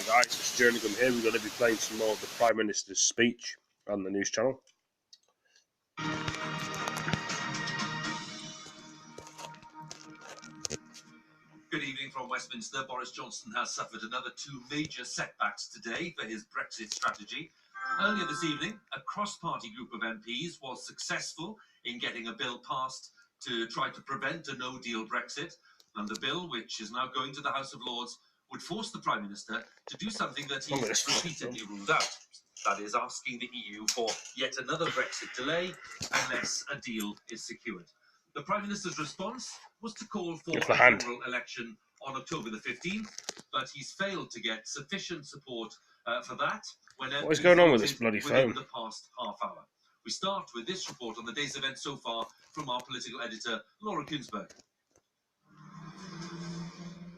Guys, it's Jerningam here. We're going to be playing some more of the Prime Minister's speech on the news channel. Good evening from Westminster. Boris Johnson has suffered another 2 major setbacks today for his Brexit strategy. Earlier this evening, a cross-party group of MPs was successful in getting a bill passed to try to prevent a no-deal Brexit. And the bill, which is now going to the House of Lords, would force the Prime Minister to do something that he's repeatedly ruled out. That is, asking the EU for yet another Brexit delay unless a deal is secured. The Prime Minister's response was to call for a general election on October the 15th, but he's failed to get sufficient support for that. What is going on with this bloody phone? The past half hour. We start with this report on the day's events so far from our political editor, Laura Kunsberg.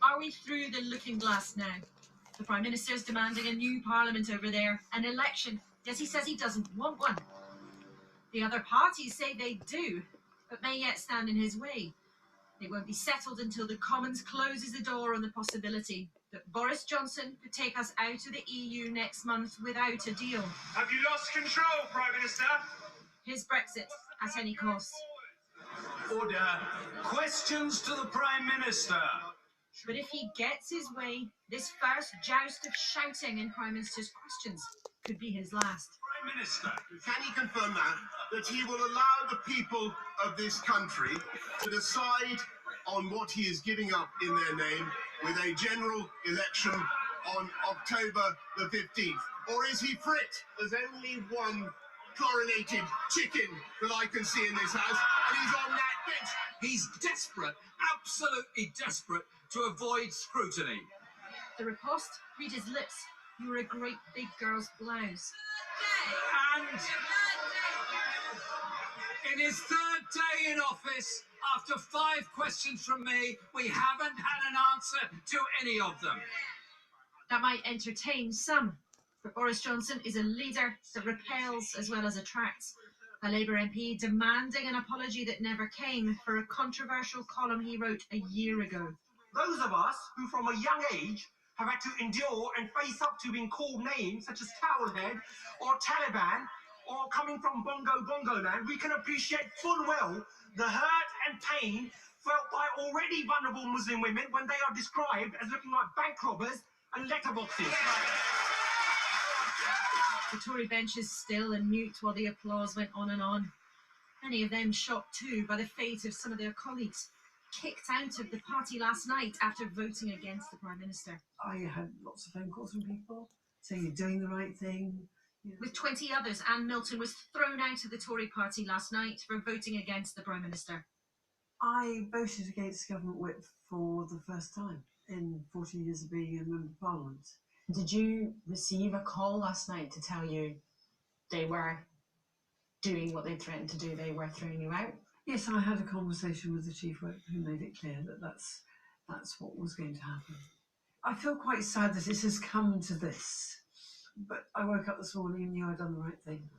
Are we through the looking glass now? The Prime Minister is demanding a new Parliament over there, an election, yet he says he doesn't want one. The other parties say they do, but may yet stand in his way. It won't be settled until the Commons closes the door on the possibility that Boris Johnson could take us out of the EU next month without a deal. Have you lost control, Prime Minister? His Brexit at any cost. Order. Questions to the Prime Minister. But if he gets his way, this first joust of shouting in Prime Minister's questions could be his last. Prime Minister, can he confirm that he will allow the people of this country to decide on what he is giving up in their name with a general election on October the 15th? Or is he for it? There's only one chlorinated chicken that I can see in this house, and he's on that bench. He's desperate, absolutely desperate, to avoid scrutiny. The riposte read his lips. You were a great big girl's blouse. And in his third day in office, after 5 questions from me, we haven't had an answer to any of them. That might entertain some, but Boris Johnson is a leader that repels as well as attracts. A Labour MP demanding an apology that never came for a controversial column he wrote a year ago. Those of us who from a young age have had to endure and face up to being called names such as Towelhead or Taliban or coming from Bongo land, we can appreciate full well the hurt and pain felt by already vulnerable Muslim women when they are described as looking like bank robbers and letterboxes. The Tory bench is still and mute while the applause went on and on. Many of them shocked too by the fate of some of their colleagues, kicked out of the party last night after voting against the Prime Minister. I had lots of phone calls from people saying you're doing the right thing. Yeah. With 20 others, Anne Milton was thrown out of the Tory party last night for voting against the Prime Minister. I voted against government whip for the first time in 40 years of being a member of Parliament. Did you receive a call last night to tell you they were doing what they threatened to do, they were throwing you out? Yes, I had a conversation with the Chief Whip who made it clear that that's what was going to happen. I feel quite sad that it has come to this, but I woke up this morning and knew I'd done the right thing.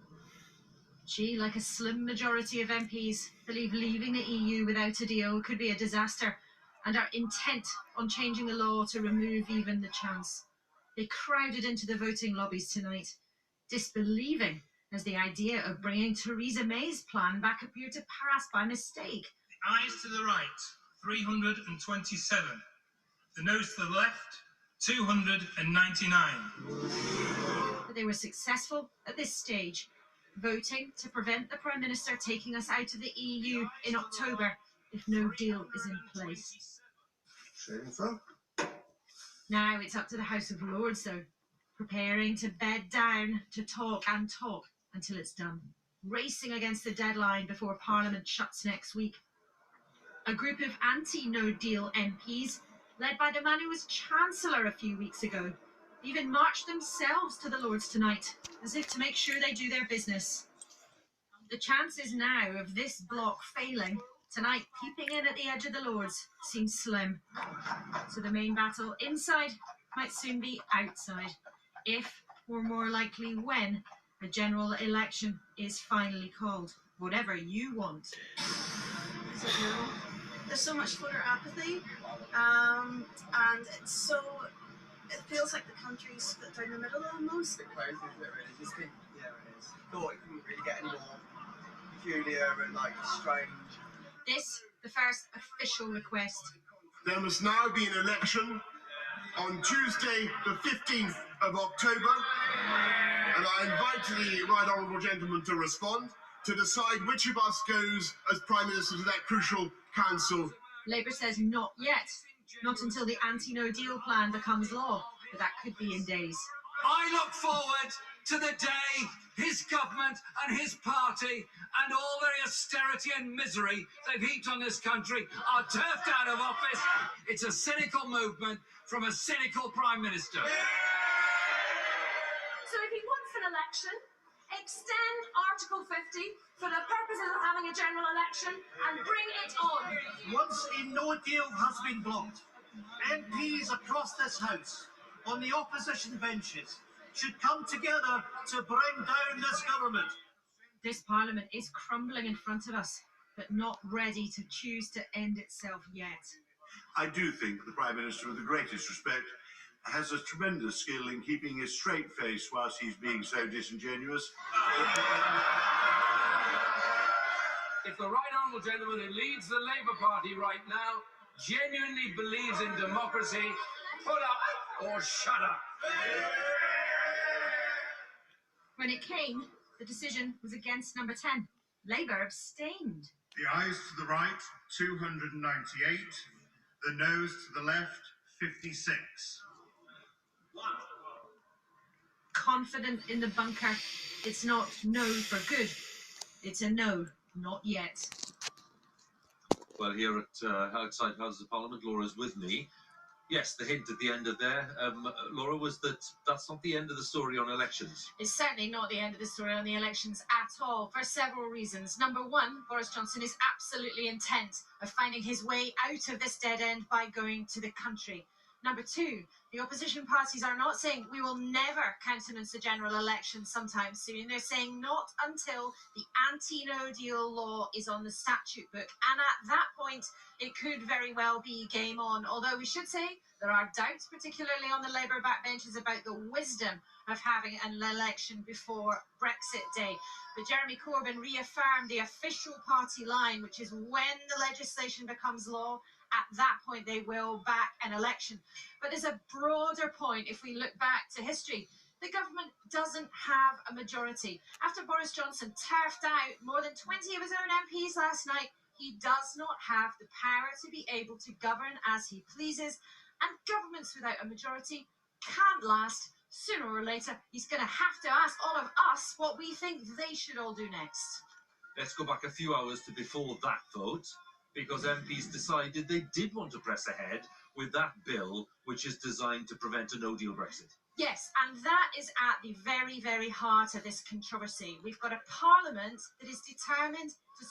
She, like a slim majority of MPs, believe leaving the EU without a deal could be a disaster and are intent on changing the law to remove even the chance. They crowded into the voting lobbies tonight, disbelieving as the idea of bringing Theresa May's plan back appeared to pass by mistake. The ayes to the right, 327. The noes to the left, 299. But they were successful at this stage, voting to prevent the Prime Minister taking us out of the EU in October if no deal is in place. Shameful. Now it's up to the House of Lords, though, preparing to bed down to talk and talk until it's done, racing against the deadline before Parliament shuts next week. A group of anti-no-deal MPs, led by the man who was Chancellor a few weeks ago, even marched themselves to the Lords tonight, as if to make sure they do their business. The chances now of this bloc failing tonight, peeping in at the edge of the Lords, seems slim. So the main battle inside might soon be outside, if, or more likely when, a general election is finally called. Whatever you want. So there's so much voter apathy, and it's It feels like the country's split down the middle almost. Both, isn't it, really? Just think, yeah, it is. Thought it couldn't really get any more peculiar and, like, strange. This, the first official request. There must now be an election on Tuesday, the 15th of October, and I invite the right honourable gentleman to respond to decide which of us goes as Prime Minister to that crucial council. Labour says not yet, not until the anti-no deal plan becomes law, but that could be in days. I look forward to the day his government and his party and all their austerity and misery they've heaped on this country are turfed out of office. It's a cynical movement from a cynical Prime Minister. So if he wants an election, extend Article 50 for the purposes of having a general election and bring it on. Once a no deal has been blocked, MPs across this House on the opposition benches should come together to bring down this government. This Parliament is crumbling in front of us, but not ready to choose to end itself yet. I do think the Prime Minister, with the greatest respect, has a tremendous skill in keeping a straight face whilst he's being so disingenuous. If the right honourable gentleman who leads the Labour Party right now genuinely believes in democracy, put up or shut up. When it came, the decision was against number 10. Labour abstained. The ayes to the right, 298. The noes to the left, 56. Confident in the bunker, it's not no for good. It's a no, not yet. Well, here at outside Houses of Parliament, Laura's with me. Yes, the hint at the end of there, Laura, was that that's not the end of the story on elections. It's certainly not the end of the story on the elections at all, for several reasons. Number one, Boris Johnson is absolutely intent of finding his way out of this dead end by going to the country. Number two, the opposition parties are not saying we will never countenance a general election sometime soon. They're saying not until the anti-no deal law is on the statute book. And at that point, it could very well be game on. Although we should say there are doubts, particularly on the Labour backbenches, about the wisdom of having an election before Brexit Day. But Jeremy Corbyn reaffirmed the official party line, which is when the legislation becomes law, at that point they will back an election. But there's a broader point if we look back to history. The government doesn't have a majority. After Boris Johnson turfed out more than 20 of his own MPs last night, he does not have the power to be able to govern as he pleases. And governments without a majority can't last. Sooner or later, he's going to have to ask all of us what we think they should all do next. Let's go back a few hours to before that vote, because MPs decided they did want to press ahead with that bill, which is designed to prevent a no-deal Brexit. Yes, and that is at the very, very heart of this controversy. We've got a parliament that is determined to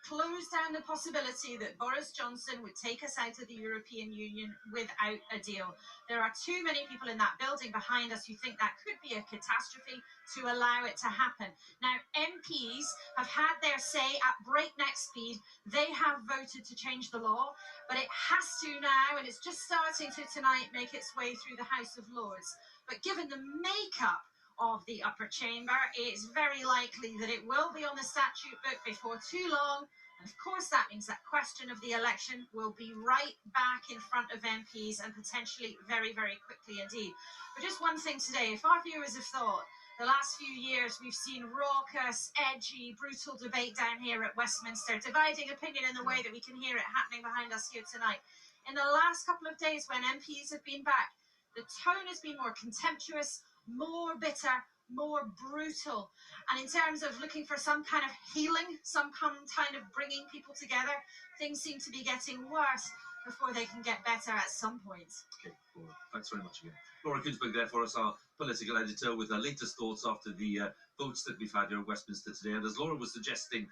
close down the possibility that Boris Johnson would take us out of the European Union without a deal. There are too many people in that building behind us who think that could be a catastrophe to allow it to happen. Now, MPs have had their say at breakneck speed. They have voted to change the law, but it has to now, and it's just starting to tonight, make its way through the House of Lords. But given the makeup of the upper chamber, it's very likely that it will be on the statute book before too long. And of course, that means that question of the election will be right back in front of MPs and potentially very, very quickly indeed. But just one thing today, if our viewers have thought the last few years we've seen raucous, edgy, brutal debate down here at Westminster, dividing opinion in the way that we can hear it happening behind us here tonight. In the last couple of days when MPs have been back, the tone has been more contemptuous, more bitter, more brutal. And in terms of looking for some kind of healing, some kind of bringing people together, things seem to be getting worse before they can get better at some point. Okay, Laura, thanks very much again. Laura Kunsberg there for us, our political editor, with her latest thoughts after the votes that we've had here at Westminster today. And as Laura was suggesting,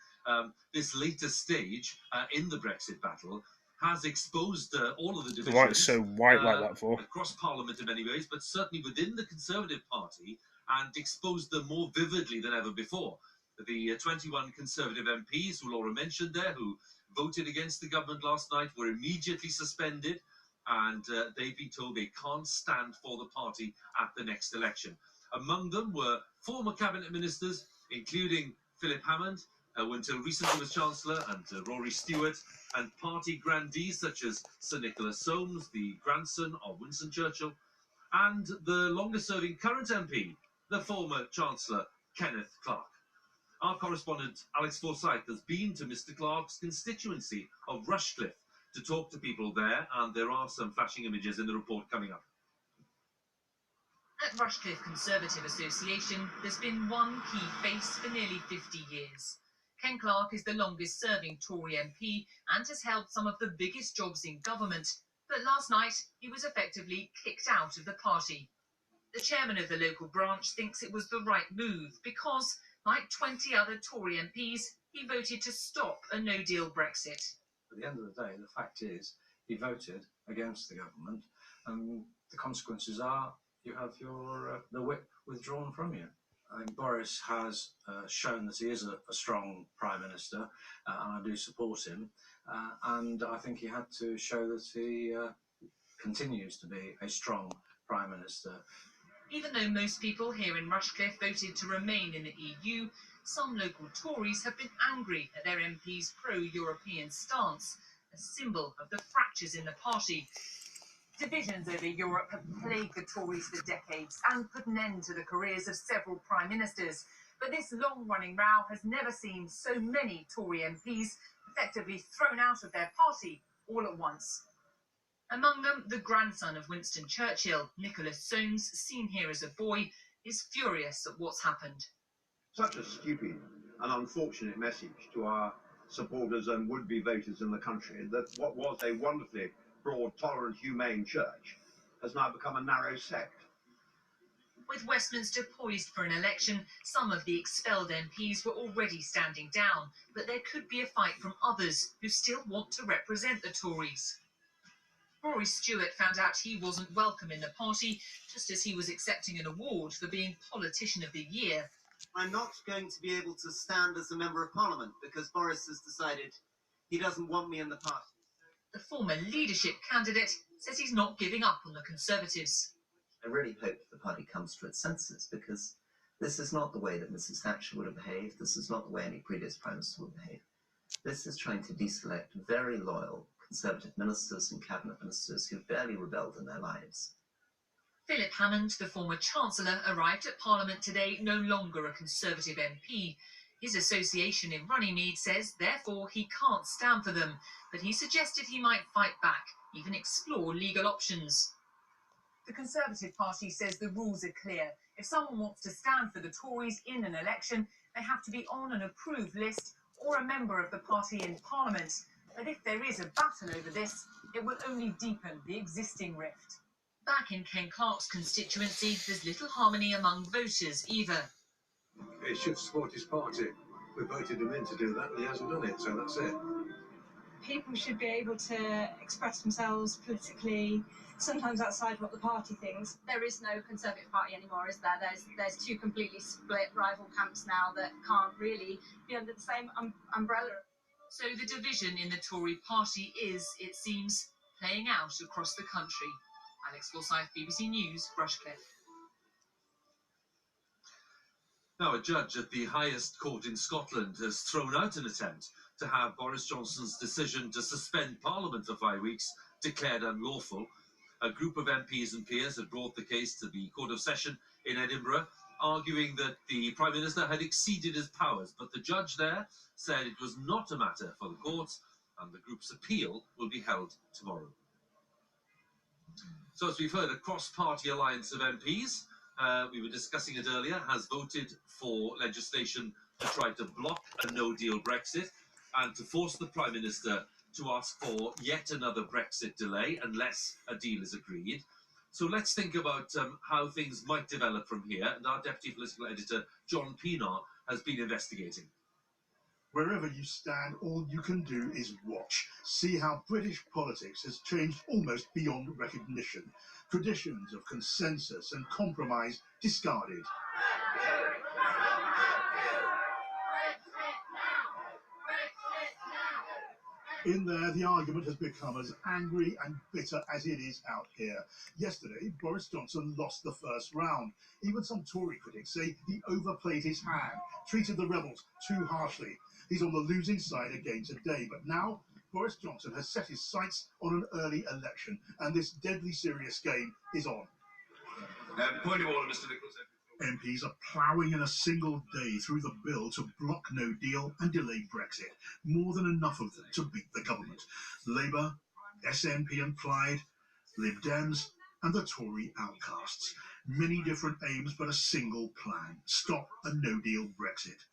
this latest stage in the Brexit battle has exposed all of the divisions. Why it's so white like that for? Across Parliament in many ways, but certainly within the Conservative Party, and exposed them more vividly than ever before. The 21 Conservative MPs, who Laura mentioned there, who voted against the government last night, were immediately suspended. and they've been told they can't stand for the party at the next election. Among them were former cabinet ministers, including Philip Hammond, who until recently was Chancellor, and Rory Stewart, and party grandees such as Sir Nicholas Soames, the grandson of Winston Churchill, and the longest-serving current MP, the former Chancellor Kenneth Clarke. Our correspondent Alex Forsyth has been to Mr Clarke's constituency of Rushcliffe to talk to people there, and there are some flashing images in the report coming up. At Rushcliffe Conservative Association, there's been one key face for nearly 50 years. Ken Clarke is the longest-serving Tory MP and has held some of the biggest jobs in government, but last night he was effectively kicked out of the party. The chairman of the local branch thinks it was the right move because, like 20 other Tory MPs, he voted to stop a no-deal Brexit. At the end of the day, the fact is he voted against the government, and the consequences are you have your the whip withdrawn from you. I think Boris has shown that he is a strong Prime Minister, and I do support him. And I think he had to show that he continues to be a strong Prime Minister. Even though most people here in Rushcliffe voted to remain in the EU, some local Tories have been angry at their MP's pro-European stance, a symbol of the fractures in the party. Divisions over Europe have plagued the Tories for decades and put an end to the careers of several Prime Ministers. But this long-running row has never seen so many Tory MPs effectively thrown out of their party all at once. Among them, the grandson of Winston Churchill, Nicholas Soames, seen here as a boy, is furious at what's happened. Such a stupid and unfortunate message to our supporters and would-be voters in the country that what was a wonderfully broad, tolerant, humane church has now become a narrow sect. With Westminster poised for an election, some of the expelled MPs were already standing down, but there could be a fight from others who still want to represent the Tories. Rory Stewart found out he wasn't welcome in the party, just as he was accepting an award for being Politician of the Year. I'm not going to be able to stand as a Member of Parliament because Boris has decided he doesn't want me in the party. The former leadership candidate says he's not giving up on the Conservatives. I really hope the party comes to its senses, because this is not the way that Mrs Thatcher would have behaved. This is not the way any previous Prime Minister would behave. This is trying to deselect very loyal Conservative ministers and cabinet ministers who barely rebelled in their lives. Philip Hammond, the former Chancellor, arrived at Parliament today no longer a Conservative MP. His association in Runnymede says, therefore, he can't stand for them, but he suggested he might fight back, even explore legal options. The Conservative Party says the rules are clear. If someone wants to stand for the Tories in an election, they have to be on an approved list or a member of the party in Parliament. But if there is a battle over this, it will only deepen the existing rift. Back in Ken Clarke's constituency, there's little harmony among voters either. He should support his party. We voted him in to do that, and he hasn't done it, so that's it. People should be able to express themselves politically, sometimes outside what the party thinks. There is no Conservative Party anymore, is there? There's two completely split rival camps now that can't really be under the same umbrella. So the division in the Tory party is, it seems, playing out across the country. Alex Forsyth, BBC News, Rushcliffe. Now, a judge at the highest court in Scotland has thrown out an attempt to have Boris Johnson's decision to suspend Parliament for 5 weeks declared unlawful. A group of MPs and peers had brought the case to the Court of Session in Edinburgh, arguing that the Prime Minister had exceeded his powers, but the judge there said it was not a matter for the courts, and the group's appeal will be held tomorrow. So, as we've heard, a cross-party alliance of MPs, we were discussing it earlier, has voted for legislation to try to block a no-deal Brexit and to force the Prime Minister to ask for yet another Brexit delay unless a deal is agreed. So let's think about how things might develop from here, and our Deputy Political Editor, John Pienaar, has been investigating. Wherever you stand, all you can do is watch. See how British politics has changed almost beyond recognition. Traditions of consensus and compromise discarded. In there, the argument has become as angry and bitter as it is out here. Yesterday, Boris Johnson lost the first round. Even some Tory critics say he overplayed his hand, treated the rebels too harshly. He's on the losing side again today, but now Boris Johnson has set his sights on an early election, and this deadly serious game is on. Point of order, Mr. Nichols. MPs are ploughing in a single day through the bill to block no deal and delay Brexit. More than enough of them to beat the government. Labour, SNP and Plaid, Lib Dems and the Tory outcasts. Many different aims but a single plan. Stop a no-deal Brexit.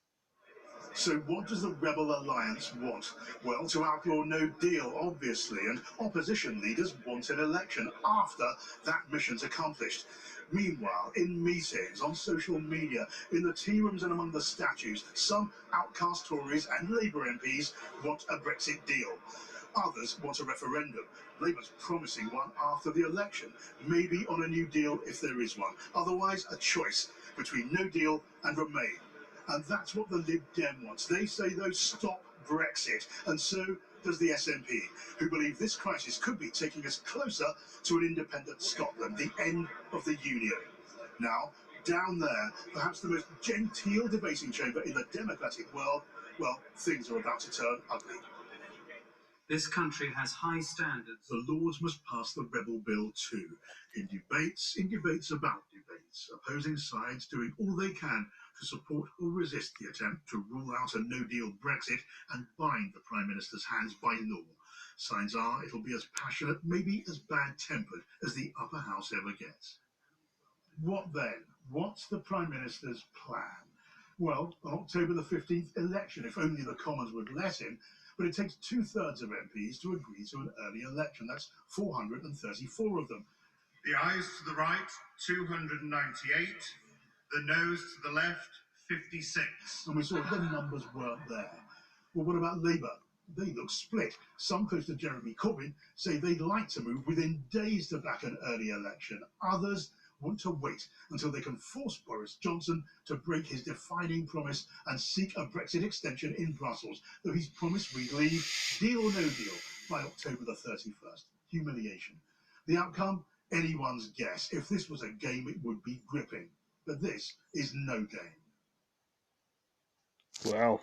So what does the Rebel Alliance want? Well, to outlaw no deal, obviously, and opposition leaders want an election after that mission's accomplished. Meanwhile, in meetings, on social media, in the tea rooms and among the statues, some outcast Tories and Labour MPs want a Brexit deal. Others want a referendum. Labour's promising one after the election, maybe on a new deal if there is one. Otherwise, a choice between no deal and remain. And that's what the Lib Dem wants. They say those stop Brexit, and so does the SNP, who believe this crisis could be taking us closer to an independent Scotland, the end of the Union. Now, down there, perhaps the most genteel debating chamber in the democratic world, well, things are about to turn ugly. This country has high standards. The Lords must pass the Rebel Bill too. In debates about debates, opposing sides doing all they can to support or resist the attempt to rule out a no-deal Brexit and bind the Prime Minister's hands by law. Signs are it'll be as passionate, maybe as bad-tempered as the upper house ever gets. What then? What's the Prime Minister's plan? Well, an October the 15th election, if only the Commons would let him, but it takes 2/3 of MPs to agree to an early election. That's 434 of them. The ayes to the right, 298. The noes to the left, 56. And we saw the numbers weren't there. Well, what about Labour? They look split. Some close to Jeremy Corbyn say they'd like to move within days to back an early election. Others want to wait until they can force Boris Johnson to break his defining promise and seek a Brexit extension in Brussels, though he's promised we'd leave, deal or no deal, by October the 31st. Humiliation. The outcome? Anyone's guess. If this was a game, it would be gripping. But this is no game. Wow.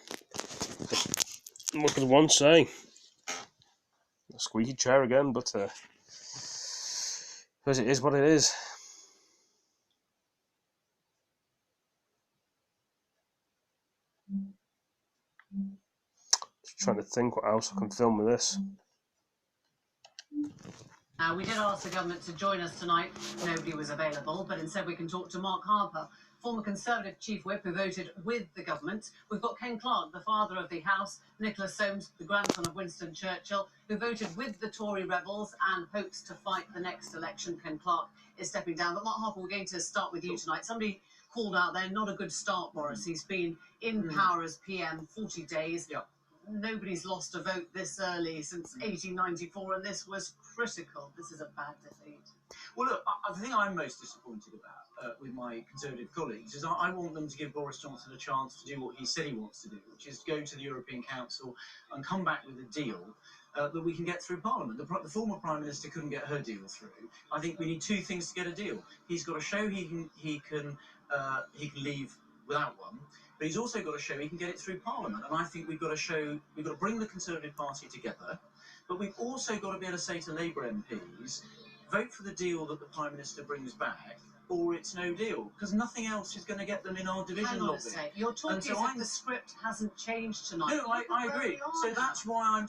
What could one say? A squeaky chair again, but because it is what it is. Just trying to think what else I can film with this. We did ask the government to join us tonight. Nobody was available, but instead we can talk to Mark Harper, former Conservative Chief Whip who voted with the government. We've got Ken Clarke, the father of the House, Nicholas Soames, the grandson of Winston Churchill, who voted with the Tory rebels and hopes to fight the next election. Ken Clarke is stepping down. But Mark Harper, we're going to start with you tonight. Somebody called out there, not a good start, Boris. He's been in power as PM 40 days. Yep. Nobody's lost a vote this early since 1894, and this was critical. This is a bad defeat. Well, look, the thing I'm most disappointed about with my Conservative colleagues is I want them to give Boris Johnson a chance to do what he said he wants to do, which is go to the European Council and come back with a deal that we can get through Parliament. The former Prime Minister couldn't get her deal through. I think we need two things to get a deal. He's got to show he can leave without one. But he's also got to show he can get it through Parliament. And I think we've got to bring the Conservative Party together. But we've also got to be able to say to Labour MPs, vote for the deal that the Prime Minister brings back, or it's no deal. Because nothing else is going to get them in our division Hang on lobby. a sec. You're talking as if the script hasn't changed tonight. No, I agree. So that's why I'm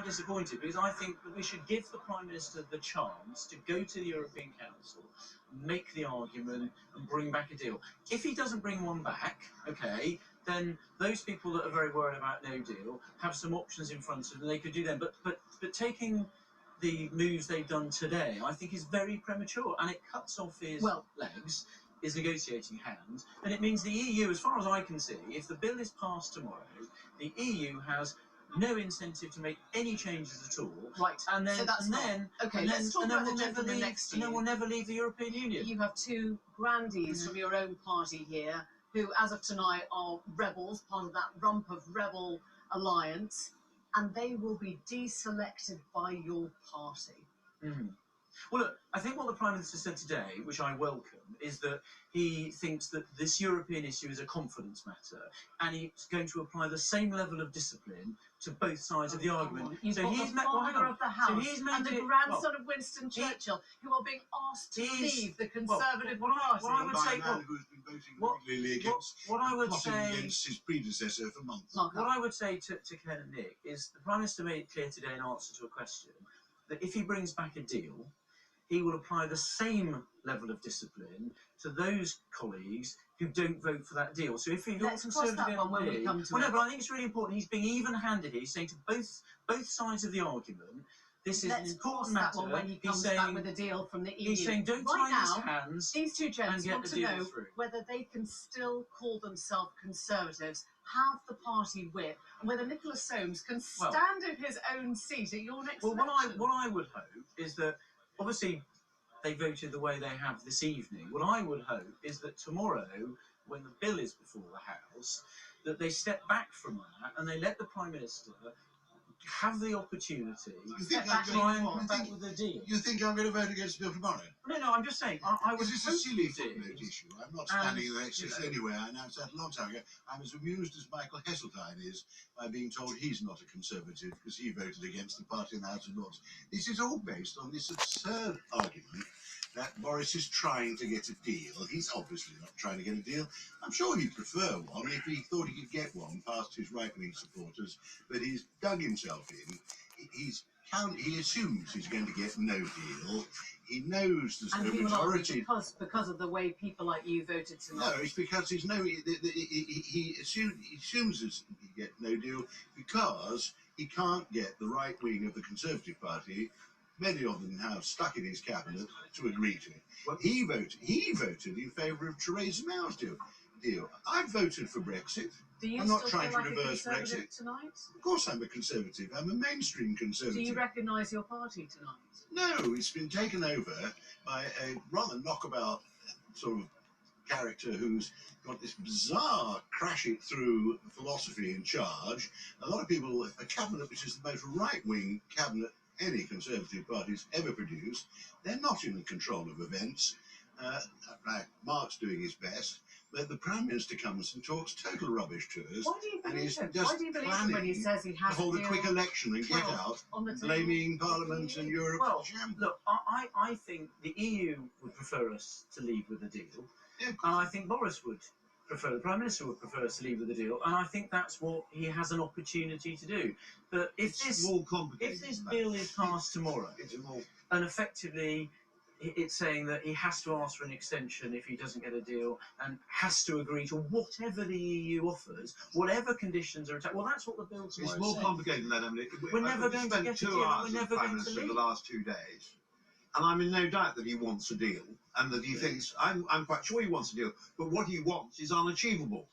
disappointed, because I think that we should give the Prime Minister the chance to go to the European Council, make the argument and bring back a deal. If he doesn't bring one back, okay, then those people that are very worried about no deal have some options in front of them. They could do them. But taking the moves they've done today, I think is very premature, and it cuts off his legs, his negotiating hand, and it means the EU, as far as I can see, if the bill is passed tomorrow, the EU has no incentive to make any changes at all. Right. And then, so that's let's talk about the gentleman next to you. And then we'll never leave the European Union. You have two grandees from your own party here, who, as of tonight, are rebels, part of that rump of rebel alliance. and they will be deselected by your party. Mm. Well, look, I think what the Prime Minister said today, which I welcome, is that he thinks that this European issue is a confidence matter, and he's going to apply the same level of discipline to both sides of the argument. You've So got he's the father of the house and the grandson of Winston Churchill, who are being asked to leave the Conservative Party. What I would say, who's been voting regularly against, plotting against his predecessor for months. What I would say to Ken and Nick is the Prime Minister made it clear today in answer to a question that if he brings back a deal, he will apply the same level of discipline to those colleagues who don't vote for that deal. So if you're Conservative that one when we come to no, it. but I think it's really important. He's being even-handed here. He's saying to both sides of the argument, this is an important matter. That one when he comes back with a deal from the EU. He's saying don't right tie his now, hands. These two gents and get want the to deal know through. whether they can still call themselves Conservatives, have the party whip, and whether Nicholas Soames can stand in his own seat at your next election. What I would hope is that, obviously, they voted the way they have this evening. What I would hope is that tomorrow, when the bill is before the House, that they step back from that and they let the Prime Minister have the opportunity to try and come back with a deal. You think I'm going to vote against the bill tomorrow? No, I'm just saying, I would This is a silly footnote issue. I'm not standing in the excess anywhere. I announced that a long time ago. I'm as amused as Michael Heseltine is by being told he's not a Conservative because he voted against the party in the House of Lords. This is all based on this absurd argument that Boris is trying to get a deal. He's obviously not trying to get a deal. I'm sure he'd prefer one if he thought he could get one past his right-wing supporters, but he's dug himself in. He assumes he's going to get no deal. He knows there's no majority. Because of the way people like you voted tonight. No, it's because he assumes he get no deal because he can't get the right wing of the Conservative Party, many of them now stuck in his cabinet, to agree to it. Well, he voted in favour of Theresa May's deal. I voted for Brexit. I'm not trying to reverse Brexit. Tonight? Of course I'm a Conservative. I'm a mainstream Conservative. Do you recognise your party tonight? No, it's been taken over by a rather knockabout sort of character who's got this bizarre crash-it-through philosophy in charge. A lot of people, a cabinet which is the most right-wing cabinet any Conservative party's ever produced, they're not in control of events. Mark's doing his best, but the Prime Minister comes and talks total rubbish to us. Why do you believe him? Just Why do you believe him when he says he has to hold a quick deal election and get out, blaming Parliament and Europe? Well, look, I think the EU would prefer us to leave with a deal, and I think Boris would prefer, the Prime Minister would prefer us to leave with a deal, and I think that's what he has an opportunity to do. But if this bill is passed tomorrow, and effectively it's saying that he has to ask for an extension if he doesn't get a deal, and has to agree to whatever the EU offers, whatever conditions are attached. Well, that's what the bill tomorrow It's more says. complicated than that, Emily. We're never going to get a deal, hours we're with never the Prime going to Minister leave. the last 2 days, and I'm in no doubt that he wants a deal, and that he thinks, I'm quite sure he wants a deal, but what he wants is unachievable.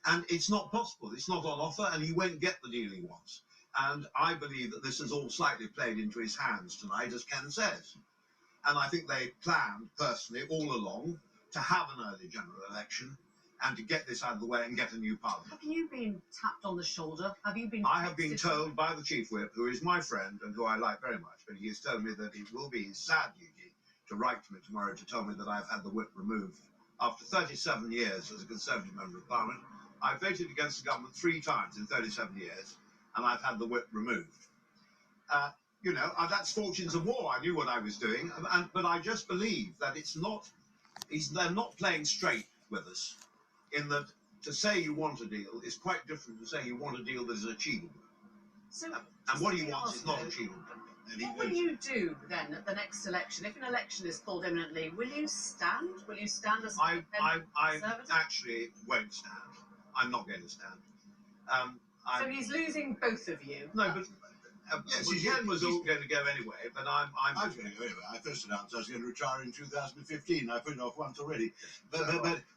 And it's not possible, it's not on offer, and he won't get the deal he wants. And I believe that this has all slightly played into his hands tonight, as Ken says. And I think they planned, personally, all along, to have an early general election and to get this out of the way and get a new parliament. Have you been tapped on the shoulder? Have you been? I have been told by the Chief Whip, who is my friend and who I like very much, but he has told me that it will be his sad duty to write to me tomorrow to tell me that I've had the whip removed. After 37 years as a Conservative Member of Parliament, I voted against the government 3 times in 37 years, and I've had the whip removed. You know, that's fortunes of war. I knew what I was doing, but I just believe that they're not playing straight with us, in that to say you want a deal is quite different to saying you want a deal that is achievable. So, and what he wants is not achievable. What will you do then at the next election? If an election is called imminently, will you stand? Will you stand as I actually won't stand. I'm not going to stand. So he's losing both of you. No, but Ken was all going to go anyway, but I was going to go anyway. I first announced I was going to retire in 2015. I put it off once already. But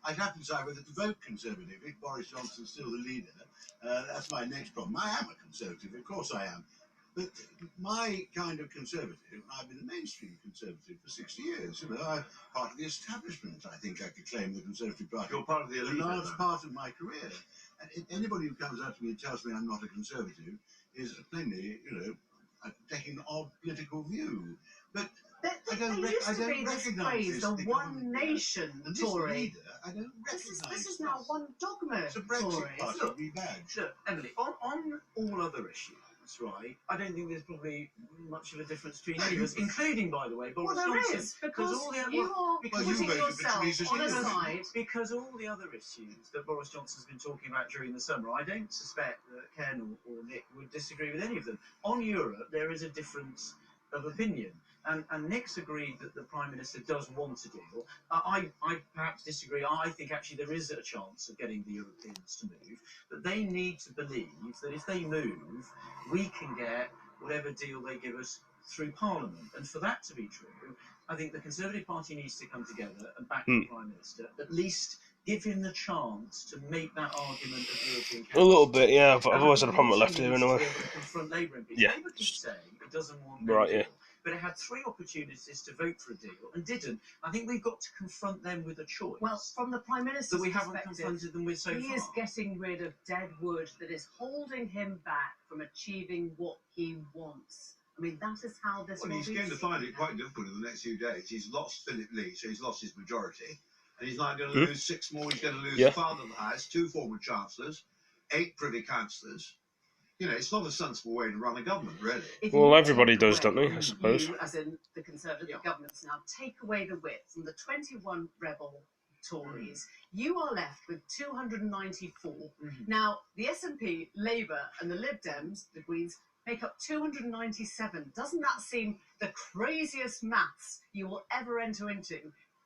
I'd have to decide whether to vote Conservative. If Boris Johnson's still the leader, that's my next problem. I am a Conservative, of course I am. But my kind of conservative, I've been a mainstream conservative for 60 years. You know, I'm part of the establishment. I think I could claim the Conservative Party. You're part of the elite. A large part of my career. And anybody who comes out to me and tells me I'm not a conservative is plainly, you know, taking an odd political view. But There used to be this phrase, the one nation Tory. I don't This is now one dogma It's a Brexit Tory. Party Look, rebadged. Look, Emily, on all other issues, right, I don't think there's probably much of a difference between any of us, including, by the way, Boris Well, there Johnson. is, because all the, you are because putting voted for yourself Theresa on a May. side. Because all the other issues that Boris Johnson's been talking about during the summer, I don't suspect that Ken or Nick would disagree with any of them. On Europe, there is a difference of opinion. And Nick's agreed that the Prime Minister does want a deal. I perhaps disagree. I think actually there is a chance of getting the Europeans to move, but they need to believe that if they move, we can get whatever deal they give us through Parliament. And for that to be true, I think the Conservative Party needs to come together and back the Prime Minister, at least give him the chance to make that argument of European A little council. bit, yeah. I've always had a problem with Also left here needs to anyway. be able to confront Labour MPs. Yeah. Labour keeps saying it doesn't want no Right, deal, yeah. but it had 3 opportunities to vote for a deal and didn't. I think we've got to confront them with a choice. Well, from the Prime Minister's that we haven't perspective, confronted them with so he far. is getting rid of dead wood that is holding him back from achieving what he wants. I mean, that is how this Well, will he's be going to seen. find it quite difficult in the next few days. He's lost Philip Lee, so he's lost his majority. And he's now going to lose 6 more. He's going to lose the Father of the House, 2 former Chancellors, 8 Privy Councillors. You know, it's not a sensible way to run a government, really. Well, everybody does, don't they, I suppose? You, as in the Conservative governments now, take away the whip from the 21 rebel Tories, you are left with 294. Now, the SNP, Labour and the Lib Dems, the Greens, make up 297. Doesn't that seem the craziest maths you will ever enter into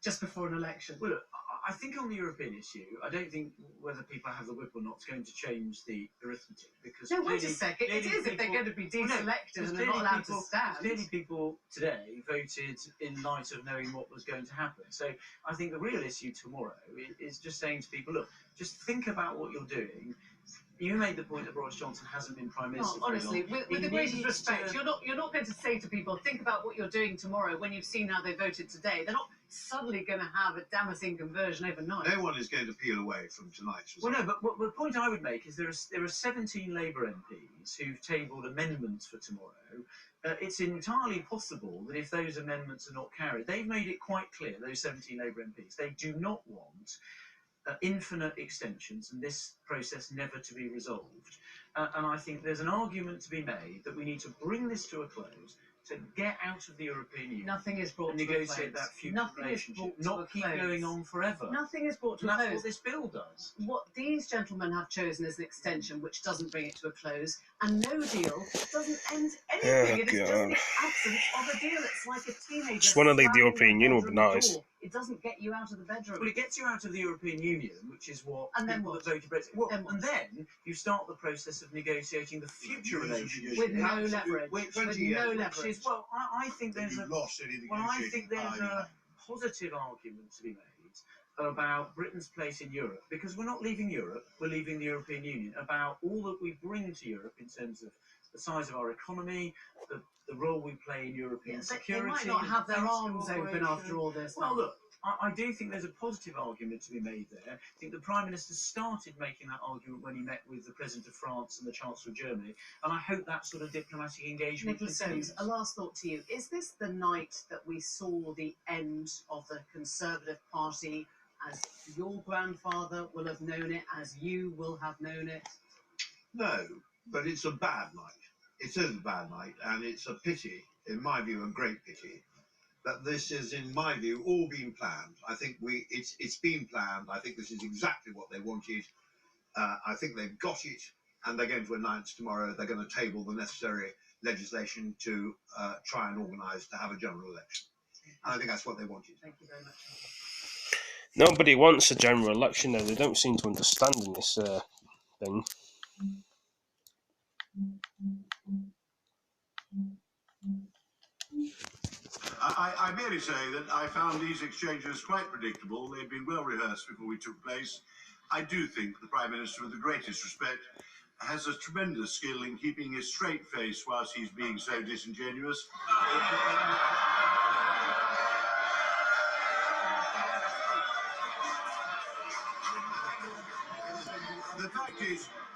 just before an election? Well, look, I think on the European issue, I don't think whether people have the whip or not is going to change the arithmetic. Because No, wait a second. It is if they're going to be deselected and they're not allowed to stand. Clearly people today voted in light of knowing what was going to happen. So I think the real issue tomorrow is just saying to people, look, just think about what you're doing. You made the point that Boris Johnson hasn't been Prime Minister No, honestly, for long. with the greatest respect, you're not going to say to people, think about what you're doing tomorrow when you've seen how they voted today. They're not suddenly going to have a damaging conversion overnight. No one is going to peel away from tonight's result. Well, no, but the point I would make is there are 17 Labour MPs who've tabled amendments for tomorrow. It's entirely possible that if those amendments are not carried, they've made it quite clear, those 17 Labour MPs, they do not want infinite extensions and this process never to be resolved. And I think there's an argument to be made that we need to bring this to a close, to get out of the European Union. Nothing is brought and to a negotiate close. that future Nothing is relationship, brought to not a keep close. going on forever. Nothing is brought to And a that's close. what this bill does. What these gentlemen have chosen is an extension which doesn't bring it to a close, and no deal doesn't end anything. It is just the absence of a deal. It's like a teenager. Just want to leave the slamming European their Union would be bedroom nice. door. It doesn't get you out of the bedroom. Well, it gets you out of the European Union, which is what And then people what? that voted Brexit. Well, Then what? and then you start the process of negotiating the future relationship With no leverage. With no which leverage. is, well, I think there's a positive argument to be made about Britain's place in Europe, because we're not leaving Europe, we're leaving the European Union, about all that we bring to Europe in terms of the size of our economy, the role we play in European security. They might not have their defence arms open cooperation. after all this. Well, look, I do think there's a positive argument to be made there. I think the Prime Minister started making that argument when he met with the President of France and the Chancellor of Germany, and I hope that sort of diplomatic engagement Nicholas continues. Jones, a last thought to you. Is this the night that we saw the end of the Conservative Party as your grandfather will have known it, as you will have known it? No, but it's a bad night. It is a bad night, and it's a pity, in my view, a great pity, that this is, in my view, all been planned. I think it's been planned. I think this is exactly what they wanted. I think they've got it, and they're going to announce tomorrow they're going to table the necessary legislation to try and organise to have a general election. And I think that's what they wanted. Thank you very much. Nobody wants a general election, though. They don't seem to understand in this thing. I merely say that I found these exchanges quite predictable. They'd been well rehearsed before we took place. I do think the Prime Minister, with the greatest respect, has a tremendous skill in keeping a straight face whilst he's being so disingenuous.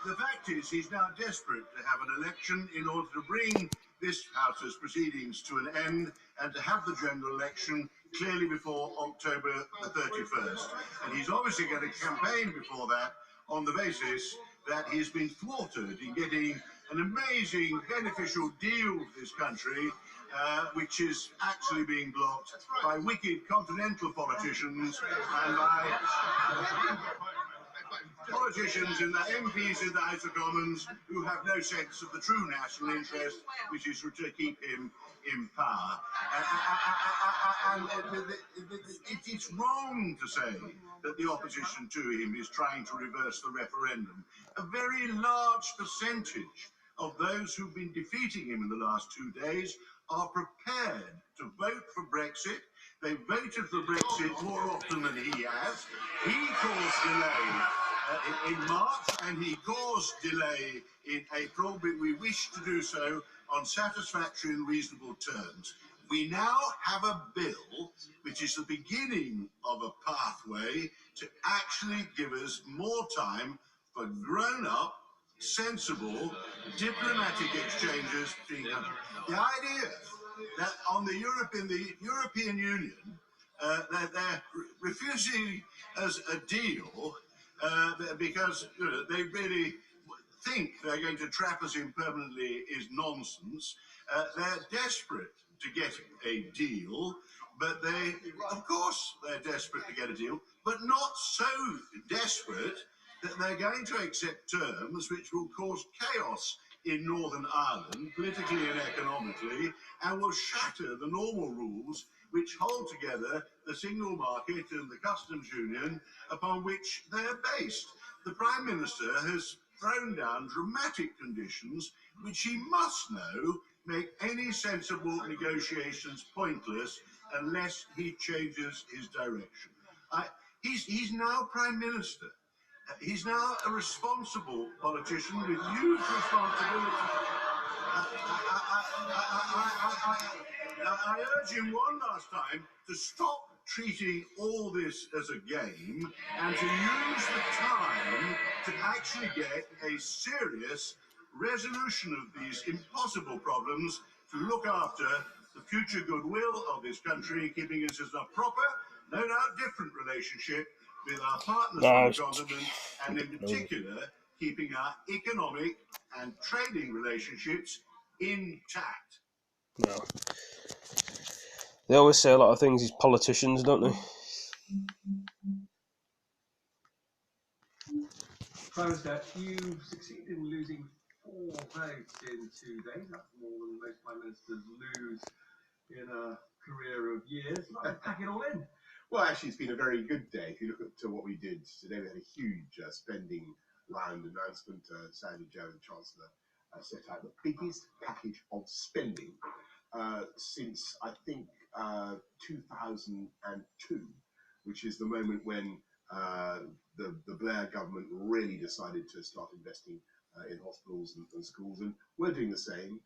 The fact is, he's now desperate to have an election in order to bring this House's proceedings to an end and to have the general election clearly before October the 31st. And he's obviously going to campaign before that on the basis that he's been thwarted in getting an amazing beneficial deal for this country, which is actually being blocked by wicked continental politicians and by politicians and the MPs in the House of Commons who have no sense of the true national interest, which is to keep him in power. And it's wrong to say that the opposition to him is trying to reverse the referendum. A very large percentage of those who've been defeating him in the last 2 days are prepared to vote for Brexit. They voted for Brexit more often than he has. He caused delay in March, and he caused delay in April, but we wish to do so on satisfactory and reasonable terms. We now have a bill which is the beginning of a pathway to actually give us more time for grown-up, sensible, diplomatic exchanges between countries. The idea that in the European Union, they're refusing us a deal because they really think they're going to trap us in permanently is nonsense. They're desperate to get a deal, but of course they're desperate to get a deal, but not so desperate that they're going to accept terms which will cause chaos in Northern Ireland, politically and economically, and will shatter the normal rules which hold together the single market and the customs union upon which they're based. The Prime Minister has thrown down dramatic conditions which he must know make any sensible negotiations pointless unless he changes his direction. He's now Prime Minister. He's now a responsible politician with huge responsibility. I urge him one last time to stop treating all this as a game and to use the time to actually get a serious resolution of these impossible problems to look after the future goodwill of this country, keeping us as a proper, no doubt different relationship with our partners on the continent, and in particular, keeping our economic and trading relationships intact. No. They always say a lot of things, these politicians, don't they? Prime Minister, you succeeded in losing 4 votes in 2 days. That's more than most Prime Ministers lose in a career of years. Pack it all in. Well, actually, it's been a very good day. If you look at what we did today, we had a huge spending round announcement. Sandy Joe, the Chancellor, set out the biggest package of spending since, I think, 2002, which is the moment when the Blair government really decided to start investing in hospitals and schools, and we're doing the same.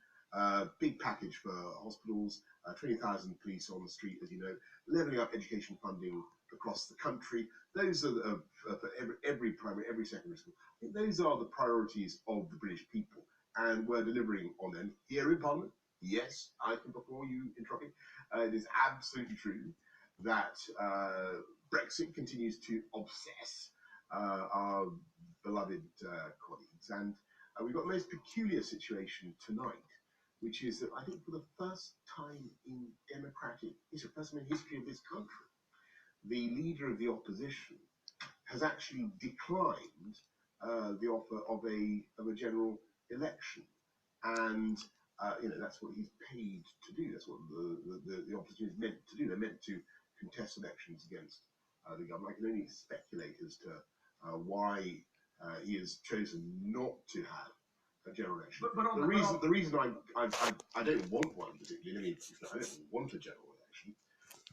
Big package for hospitals, 20,000 police on the street, as you know, levelling up education funding across the country. Those are for every primary, every secondary school. I think those are the priorities of the British people, and we're delivering on them here in Parliament. Yes, I can before you interrupt me. It is absolutely true that Brexit continues to obsess our beloved colleagues, and we've got the most peculiar situation tonight, which is that I think for the first time in democratic history, first time in history of this country, the leader of the opposition has actually declined the offer of a general election, and that's what he's paid to do. That's what the opposition is meant to do. They're meant to contest elections against the government. I can only speculate as to why he has chosen not to have a general election. The reason I don't want one particularly. I don't want a general election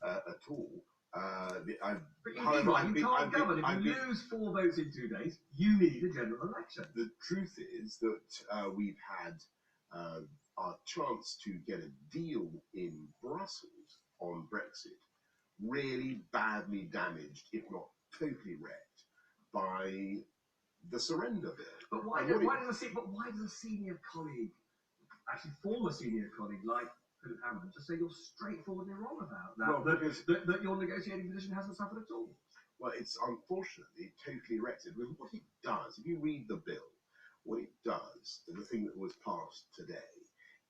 at all. But you can't govern. If you lose 4 votes in 2 days, you need a general election. The truth is that we've had our chance to get a deal in Brussels on Brexit really badly damaged, if not totally wrecked, by the surrender bill. But why does a senior colleague, actually former senior colleague like Philip Hammond, just say you're straightforwardly wrong about that, that your negotiating position hasn't suffered at all? Well, it's unfortunately totally wrecked it. With what it does, if you read the bill, what it does, the thing that was passed today,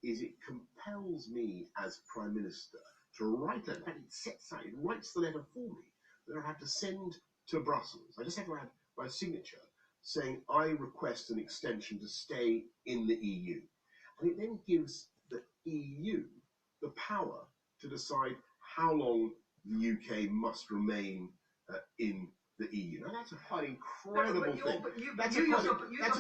is it compels me as Prime Minister to write a letter. In fact, it sets out, it writes the letter for me that I have to send to Brussels. I just have to add my signature saying I request an extension to stay in the EU. And it then gives the EU the power to decide how long the UK must remain in the EU. Now that's a quite incredible thing. That's a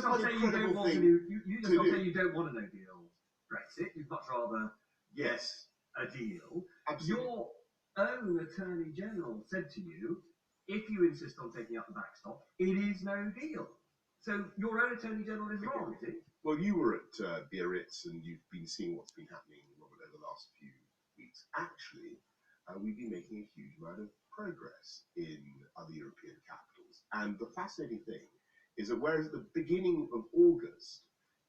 quite incredible thing. You just say you don't want a no-deal Brexit. You'd much rather yes a deal. Absolutely. Your own Attorney General said to you, if you insist on taking up the backstop, it is no deal. So your own Attorney General is wrong, is it? Well, you were at Biarritz and you've been seeing what's been happening, Robert, over the last few weeks. Actually, we've been making a huge amount of progress in other European capitals. And the fascinating thing is that whereas at the beginning of August,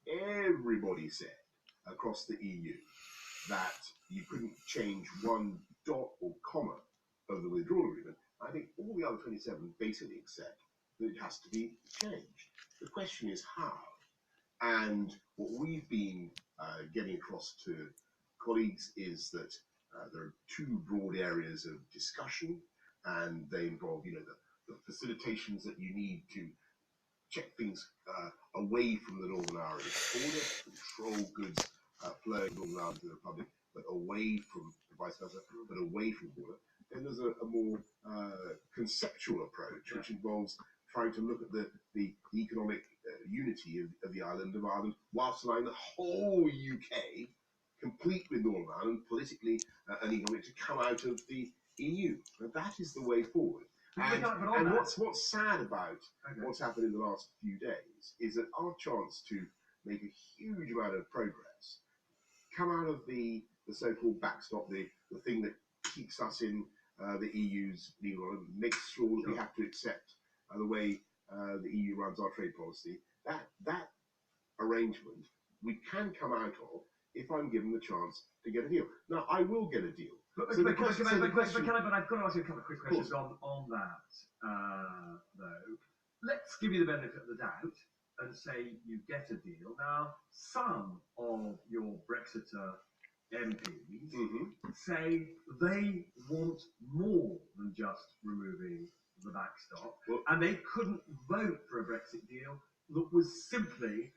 everybody said across the EU that you couldn't change one dot or comma of the withdrawal agreement, I think all the other 27 basically accept that it has to be changed. The question is how. And what we've been getting across to colleagues is that there are 2 broad areas of discussion, and they involve, the facilitations that you need to check things away from the Northern Irish border, control goods flowing from Northern Ireland to the Republic, but away from, vice versa, but away from the border. Then there's a more conceptual approach, which involves trying to look at the economic unity of the island of Ireland, whilst allowing the whole UK, complete with Northern Ireland, politically and economically, to come out of the EU. And that is the way forward. And what's sad about what's happened in the last few days is that our chance to make a huge amount of progress, come out of the so-called backstop, the thing that keeps us in the EU's legal order, makes sure that we have to accept the way the EU runs our trade policy, that arrangement we can come out of if I'm given the chance to get a deal. Now, I will get a deal. But I've got to ask you a couple of quick questions on that, though. Let's give you the benefit of the doubt and say you get a deal. Now, some of your Brexiter MPs say they want more than just removing the backstop, and they couldn't vote for a Brexit deal that was simply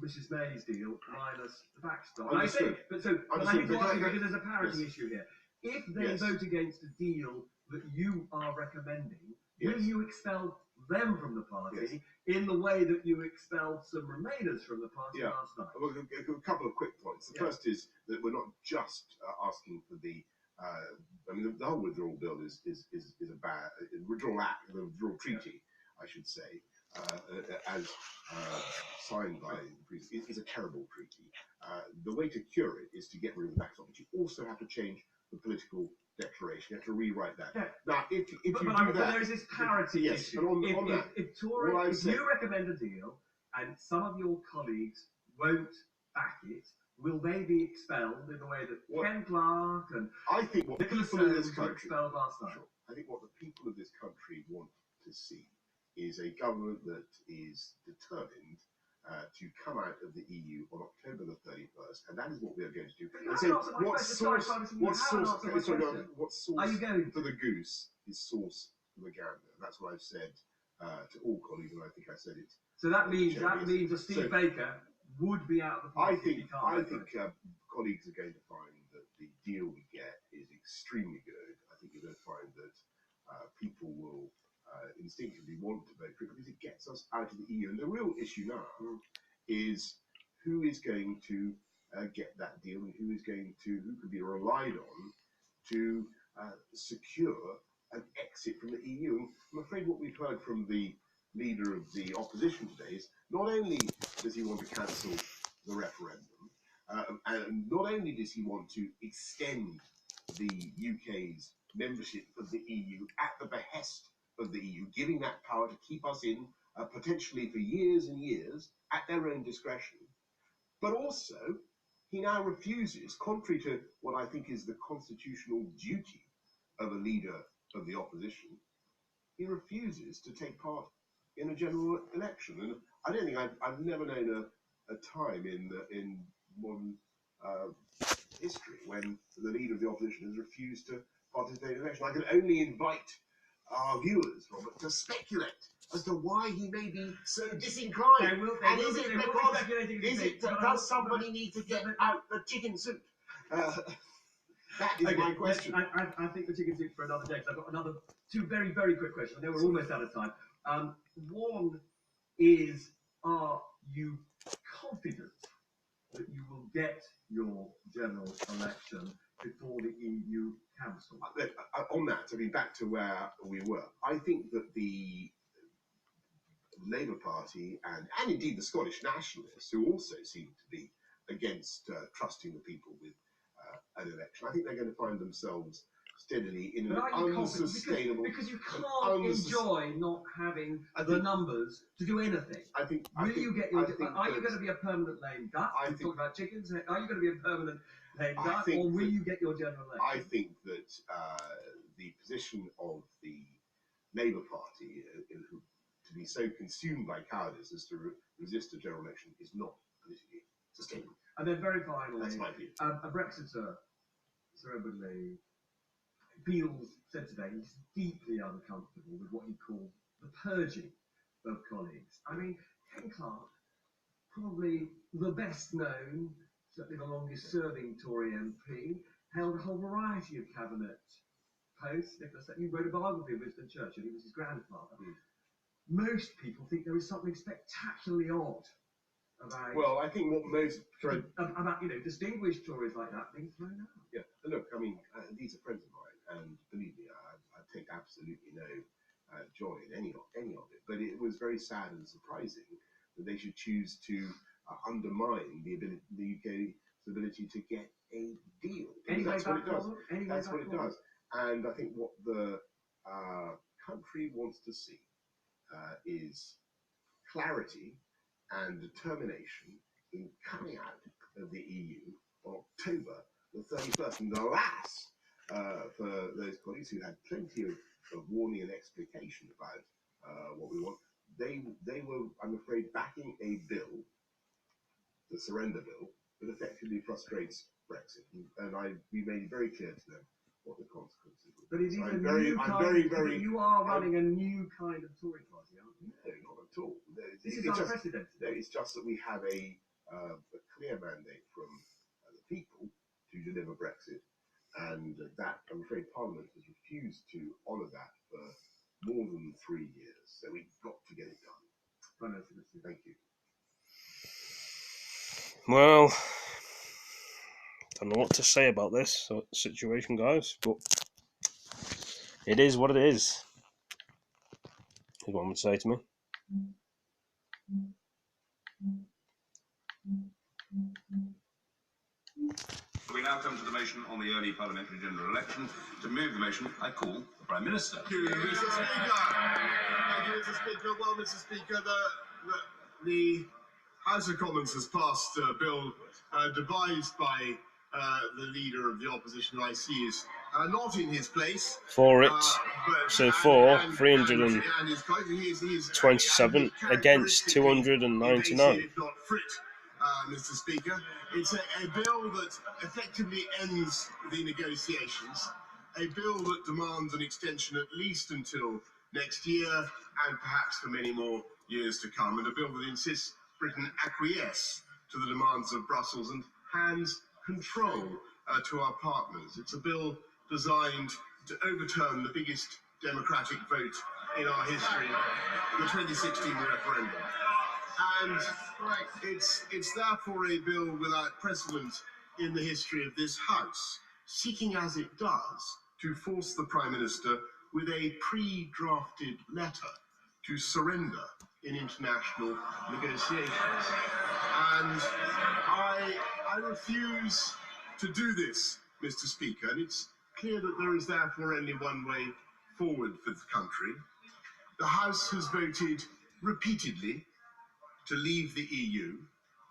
Mrs May's deal minus the backstop. I think, but I need to ask you because there's a parity issue here. If they vote against a deal that you are recommending, will you expel them from the party in the way that you expelled some Remainers from the party last night? Well, a couple of quick points. The first is that we're not just asking for the the whole withdrawal bill is a bad withdrawal act, the withdrawal treaty, I should say, as signed by the president, is a terrible treaty. The way to cure it is to get rid of the backstop, but you also have to change the political declaration. You have to rewrite that. Now, if you do that, there is this parity issue. If you recommend a deal and some of your colleagues won't back it, will they be expelled in the way that Ken Clark and I think what Nicholas people in this were country expelled last night? I think what the people of this country want to see is a government that is determined to come out of the EU on October the 31st, and that is what we are going to do. And so, what source for the goose is source for the gander. That's what I've said to all colleagues, and I think I said it. So that means that Steve Baker would be out of the party. I think colleagues are going to find that the deal we get is extremely good. I think you're going to find that people will instinctively want to vote for it because it gets us out of the EU. And the real issue now is who is going to get that deal and who can be relied on to secure an exit from the EU. And I'm afraid what we've heard from the leader of the opposition today is not only does he want to cancel the referendum, and not only does he want to extend the UK's membership of the EU at the behest of the EU, giving that power to keep us in potentially for years and years at their own discretion, but also he now refuses, contrary to what I think is the constitutional duty of a leader of the opposition, he refuses to take part in a general election. And I don't think I've never known a time in modern history when the leader of the opposition has refused to participate in an election. I can only invite our viewers, Robert, to speculate as to why he may be so disinclined. And is it because does somebody need to get out the chicken soup? That is my question. I think the chicken soup for another day, because I've got two very, very quick questions. I know we're almost out of time. One is, are you confident that you will get your general election before the EU Council? On that, I mean, back to where we were, I think that the Labour Party and indeed the Scottish Nationalists, who also seem to be against trusting the people with an election, I think they're going to find themselves steadily in an unsustainable... Because you can't enjoy not having the numbers to do anything. Are you going to be a permanent lame duck? We talked about chickens. Are you going to be a permanent lame duck, or will you get your general election? I think that the position of the Labour Party, to be so consumed by cowardice as to resist a general election, is not politically sustainable. And then very finally, that's my view. A Brexiter, Sir Edward Lee, said today he's deeply uncomfortable with what he called the purging of colleagues. I mean, Ken Clarke, probably the best known, certainly the longest serving Tory MP, held a whole variety of cabinet posts. He wrote a biography of Winston Churchill. He was his grandfather. Most people think there is something spectacularly odd about... Well, I think what most... about, distinguished Tories like that being thrown out. Yeah, look, I mean, these are friends of mine, and believe me, I take absolutely no joy in any of it. But it was very sad and surprising that they should choose to undermine the UK's ability to get a deal. That's what it does. That's what it does. And I think what the country wants to see is clarity and determination in coming out of the EU on October the 31st. And alas, for those colleagues who had plenty of warning and explication about what we want, they were, I'm afraid, backing a bill, the surrender bill, that effectively frustrates Brexit. And we made it very clear to them what the consequences would be. But it is you are running a new kind of Tory party, aren't you? No, not at all. This is unprecedented. It's just that we have a clear mandate from the people to deliver Brexit, and that, I'm afraid, Parliament has refused to honour that for more than 3 years. So we've got to get it done. Thank you. Well, don't know what to say about this situation, guys, but it is what it is. Is what one would say to me. We now come to the motion on the early parliamentary general election. To move the motion, I call the Prime Minister. Thank you, Mr. Speaker. Thank you, Mr. Speaker. Well, Mr. Speaker, the House of Commons has passed a bill devised by the leader of the opposition, who I see is not in his place. For it, so for 327 against 299. Mr. Speaker, it's a bill that effectively ends the negotiations, a bill that demands an extension at least until next year and perhaps for many more years to come, and a bill that insists Britain acquiesce to the demands of Brussels and hands control to our partners. It's a bill designed to overturn the biggest democratic vote in our history, the 2016 referendum. And it's therefore a bill without precedent in the history of this House, seeking as it does to force the Prime Minister with a pre-drafted letter to surrender in international negotiations. And I refuse to do this, Mr. Speaker, and it's clear that there is therefore only one way forward for the country. The House has voted repeatedly to leave the EU,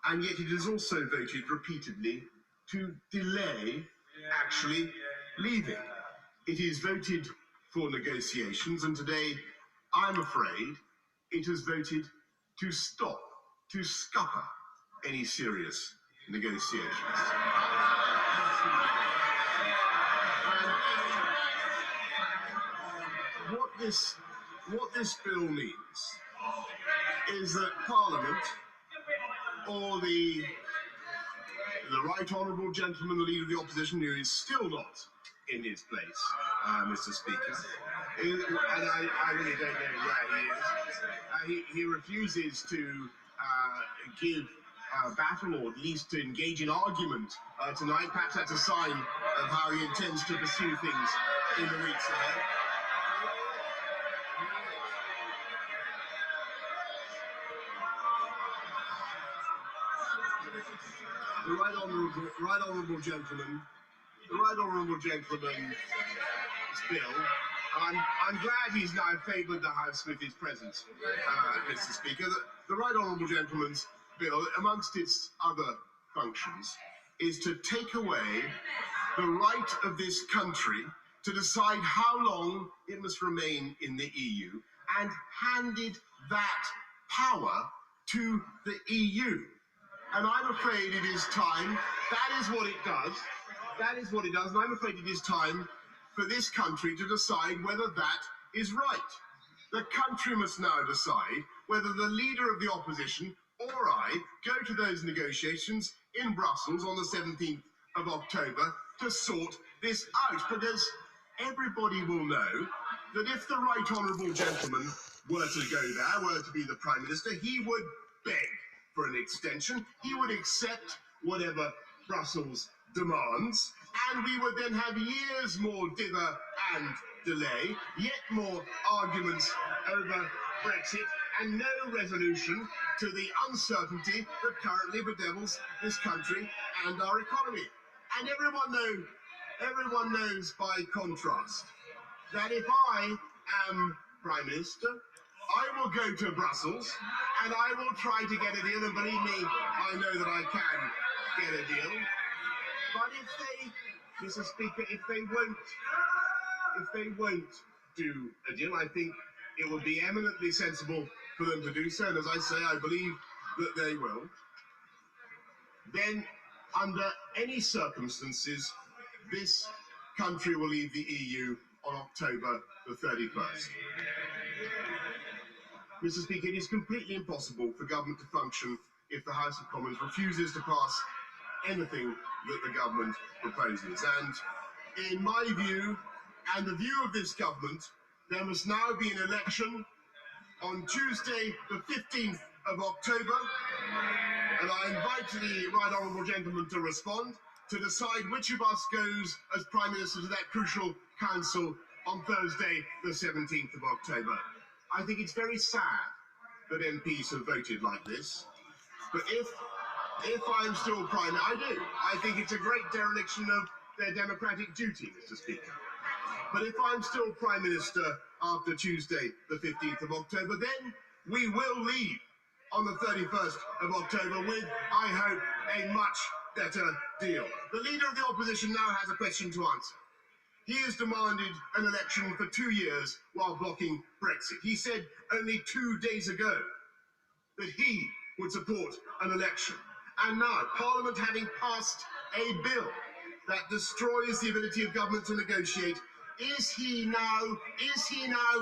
and yet it has also voted repeatedly to delay actually leaving. It is voted for negotiations, and today, I'm afraid, it has voted to stop, to scupper any serious negotiations. What this bill means is that Parliament, or the right honourable gentleman, the Leader of the Opposition, who is still not in his place, Mr. Speaker, and I really don't know where he is. He refuses to give battle, or at least to engage in argument tonight. Perhaps that's a sign of how he intends to pursue things in the weeks ahead. The right honourable gentleman's bill. I'm glad he's now favoured the House with his presence, Mr. Speaker. The right honourable gentleman's bill, amongst its other functions, is to take away the right of this country to decide how long it must remain in the EU, and handed that power to the EU. And I'm afraid it is time, that is what it does, and I'm afraid it is time for this country to decide whether that is right. The country must now decide whether the Leader of the Opposition or I go to those negotiations in Brussels on the 17th of October to sort this out, because everybody will know that if the right honourable gentleman were to go there, were to be the Prime Minister, he would beg for an extension, he would accept whatever Brussels demands, and we would then have years more dither and delay, yet more arguments over Brexit, and no resolution to the uncertainty that currently bedevils this country and our economy. And everyone knows by contrast that if I am Prime Minister, I will go to Brussels and I will try to get a deal, and believe me, I know that I can get a deal. But if they, Mr. Speaker, if they won't do a deal, I think it would be eminently sensible for them to do so, and as I say, I believe that they will. Then, under any circumstances, this country will leave the EU on October the 31st. Mr. Speaker, it is completely impossible for government to function if the House of Commons refuses to pass anything that the government proposes. And in my view, and the view of this government, there must now be an election on Tuesday, the 15th of October, and I invite the right honourable gentleman to respond, to decide which of us goes as Prime Minister to that crucial council on Thursday, the 17th of October. I think it's very sad that MPs have voted like this, but if I'm still Prime Minister, I do. I think it's a great dereliction of their democratic duty, Mr. Speaker. But if I'm still Prime Minister after Tuesday, the 15th of October, then we will leave on the 31st of October with, I hope, a much better deal. The Leader of the Opposition now has a question to answer. He has demanded an election for 2 years while blocking Brexit. He said only 2 days ago that he would support an election. And now, Parliament having passed a bill that destroys the ability of government to negotiate, is he now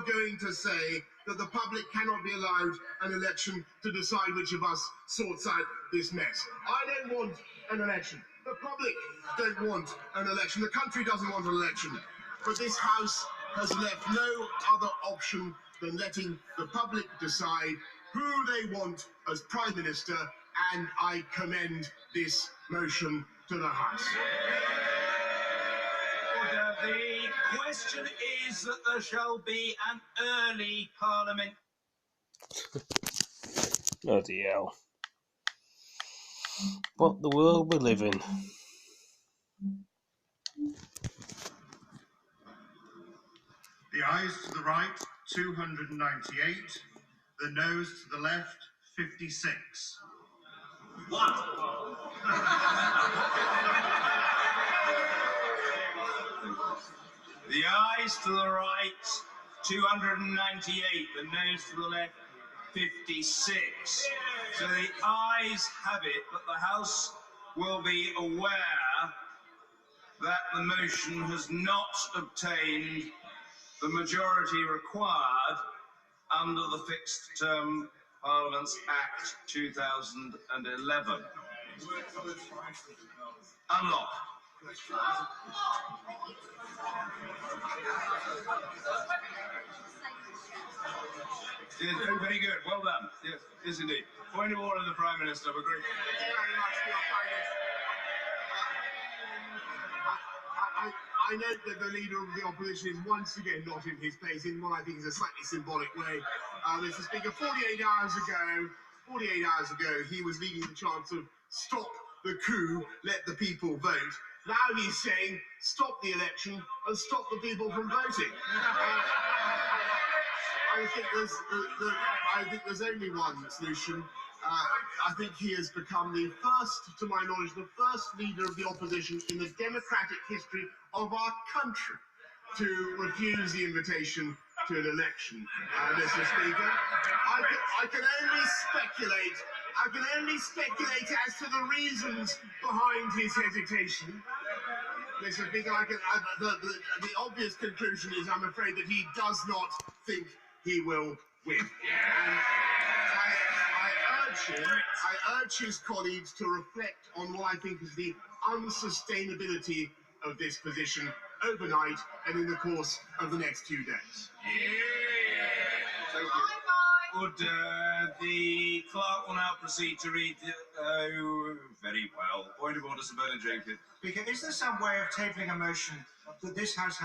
going to say that the public cannot be allowed an election to decide which of us sorts out this mess? I don't want an election. The public don't want an election. The country doesn't want an election. But this House has left no other option than letting the public decide who they want as Prime Minister, and I commend this motion to the House. The question is that there shall be an early Parliament. Bloody hell. What the world we live in. The ayes to the right, 298. The noes to the left, 56. The ayes to the right, 298. The noes to the left, 56. So the ayes have it that the House will be aware that the motion has not obtained the majority required under the Fixed Term Parliaments Act 2011. Unlock. Yes, very good. Well done. Yes, yes indeed. Point of order, the Prime Minister. Agree. Thank you very much for your kindness. I note that the Leader of the Opposition is once again not in his place in what I think is a slightly symbolic way. Mr. Speaker, 48 hours ago, he was leading the chant of stop the coup, let the people vote. Now he's saying stop the election and stop the people from voting. I think there's only one solution. I think he has become the first, to my knowledge, the first leader of the opposition in the democratic history of our country to refuse the invitation to an election, Mr. Speaker. I can only speculate as to the reasons behind his hesitation. Mr. Speaker, the obvious conclusion is, I'm afraid, that he does not think he will win. And I urge his colleagues to reflect on what I think is the unsustainability of this position overnight and in the course of the next 2 days. Thank you. Good. The clerk will now proceed to read the... very well. Point of order, Sir Bernard Jenkins. Speaker, is there some way of tabling a motion that this House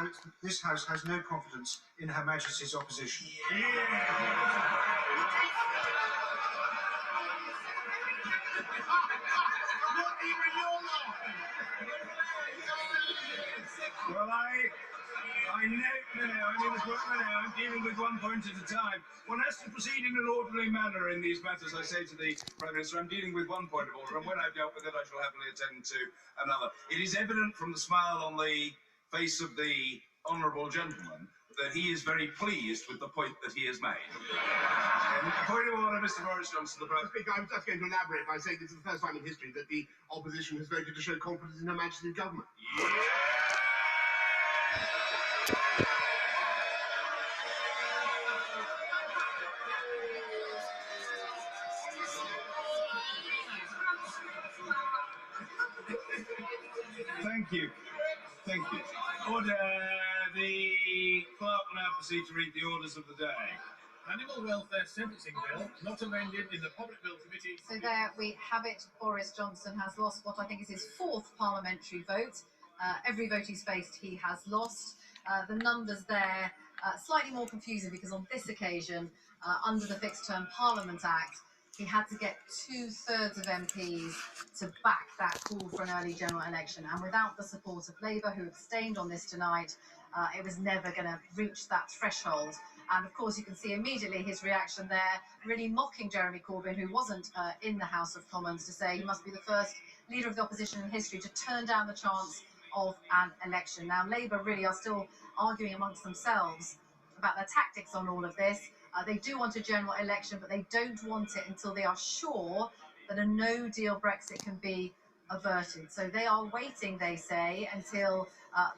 has no confidence in Her Majesty's opposition? Well, I'm dealing with one point at a time. One has to proceed in an orderly manner in these matters. I say to the Prime Minister, I'm dealing with one point of order, and when I've dealt with it, I shall happily attend to another. It is evident from the smile on the face of the honourable gentleman that he is very pleased with the point that he has made. Point of order, Mr. Boris Johnson, the Prime Speaker, I was just going to elaborate by saying this is the first time in history that the opposition has voted to show confidence in Her Majesty's government. Thank you. Thank you. Order. The clerk will now proceed to read the orders of the day. Animal Welfare Sentencing Bill, not amended in the Public Bill Committee. So there we have it. Boris Johnson has lost what I think is his 4th parliamentary vote. Every vote he's faced, he has lost. The numbers there slightly more confusing because on this occasion, under the Fixed Term Parliament Act, he had to get 2/3 of MPs to back that call for an early general election. And without the support of Labour, who abstained on this tonight, it was never going to reach that threshold. And of course, you can see immediately his reaction there, really mocking Jeremy Corbyn, who wasn't in the House of Commons, to say he must be the first leader of the opposition in history to turn down the chance of an election. Now, Labour really are still arguing amongst themselves about their tactics on all of this. They do want a general election, but they don't want it until they are sure that a no-deal Brexit can be averted. So they are waiting, they say, until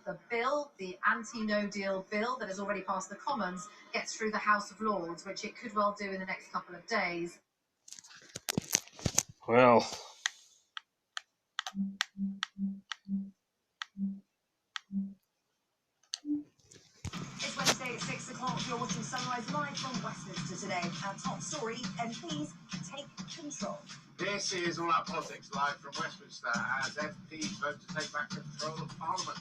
the bill, the anti-no-deal bill that has already passed the Commons, gets through the House of Lords, which it could well do in the next couple of days. Well, It's Wednesday at 6 o'clock. You're watching Sunrise live from Westminster today. Our top story, MPs take control. This is All Out Politics live from Westminster as MPs vote to take back control of Parliament.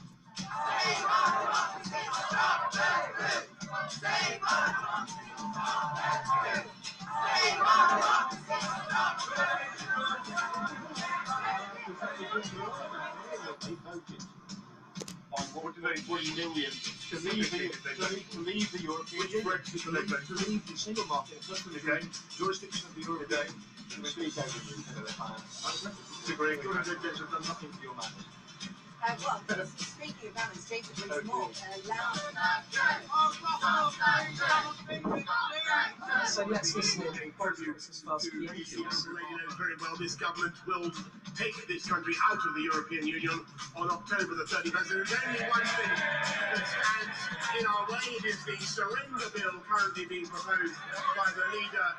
On what did they 1 million to leave the European Union, to leave the single market, just the jurisdiction of the European Union. Speak over you, disagree. Your judges have done nothing for your manners. Well, speaking of manners, David Rees-Mogg So let's listen in politics as far as the already knows very well this government will take this country out of the European Union on October the 31st. There's only one thing that stands in our way. It is the surrender bill currently being proposed by the leader